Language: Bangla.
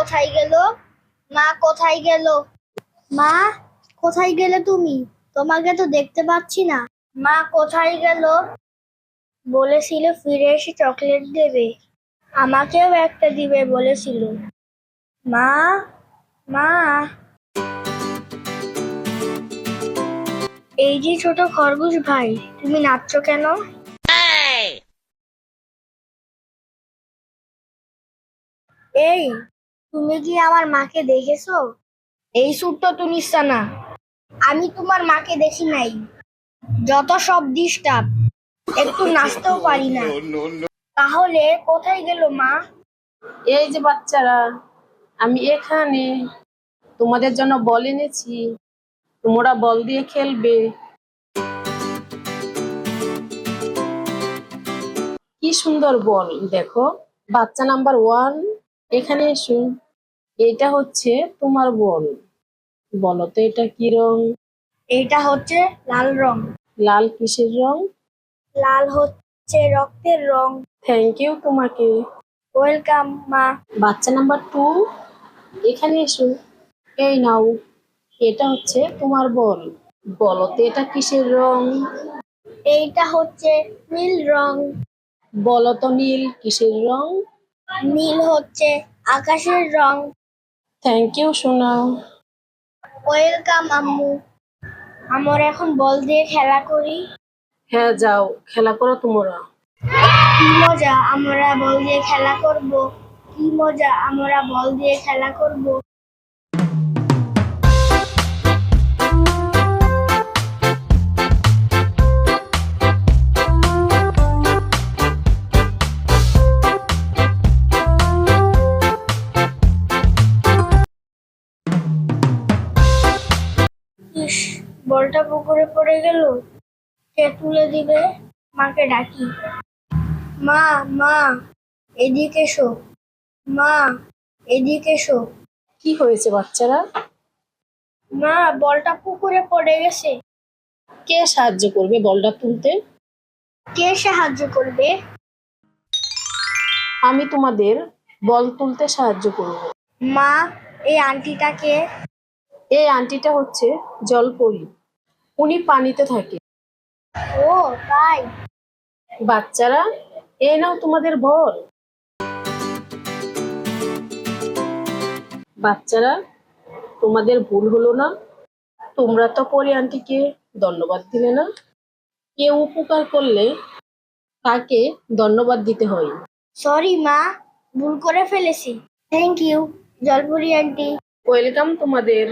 কোথায় গেল? মা কোথায় গেল? মা কোথায় গেলে তুমি? তোমাকে তো দেখতে পাচ্ছি না। মা কোথায় গেল? বলেছিল ফিরে এসে চকলেট দেবে, আমাকেও একটা দিবে বলেছিল। মা, মা। এই যে ছোট খরগোশ ভাই, তুমি নাচছো কেন? এই, তুমি কি আমার মাকে দেখেছো? এই ছোট্ট তুনিসা না, আমি তোমার মাকে দেখি নাই। যত সব ডিস্টার্ব, একটু নাচতেও পারি না। তাহলে কোথায় গেল মা? এই যে বাচ্চারা, আমি এখানে তোমাদের জন্য বল এনেছি, তোমরা বল দিয়ে খেলবে। কি সুন্দর বল দেখো। বাচ্চা নাম্বার 1, এখানে এসো। এটা হচ্ছে তোমার বল। বলো তো এটা কি রং? এটা হচ্ছে লাল রং। লাল কিসের রং? লাল হচ্ছে রক্তের রং। থ্যাংক ইউ তোমাকে। ওয়েলকাম মা। বাচ্চা নাম্বার 2, এখানে এসো। এই নাও, এটা হচ্ছে তোমার বল। বলো তো এটা কিসের রং? এইটা হচ্ছে নীল রং। বলো তো নীল কিসের রং? নীল হচ্ছে আকাশের রং। থ্যাংক ইউ সোনা। ওয়েলকাম আম্মু। আমরা এখন বল দিয়ে খেলা করি। হ্যাঁ যাও, খেলা করো তোমরা। কি মজা, আমরা বল দিয়ে খেলা করব। কি মজা, আমরা বল দিয়ে খেলা করব। ইস, বলটা পুকুরে পড়ে গেল। কে তুলে দিবে? মাকে ডাকি। মা, মা, এদিকে এসো। মা, এদিকে এসো। কি হয়েছে বাচ্চারা? মা, বলটা পুকুরে পড়ে গেছে। কে সাহায্য করবে বলটা তুলতে? কে সাহায্য করবে? আমি তোমাদের বল তুলতে সাহায্য করব। মা, এই আন্টিটাকে। এই আন্টিটা হচ্ছে জলপরি, উনি পানিতে থাকে। ও তাই। বাচ্চারা, এই নাও তোমাদের বল। বাচ্চারা, তোমাদের ভুল হলো না? তোমরা তো পরি আন্টিকে ধন্যবাদ দিলে না। কেউ উপকার করলে তাকে ধন্যবাদ দিতে হয়। সরি মা, ভুল করে ফেলেছি। Thank you Jalpuri aunty. Welcome তোমাদের।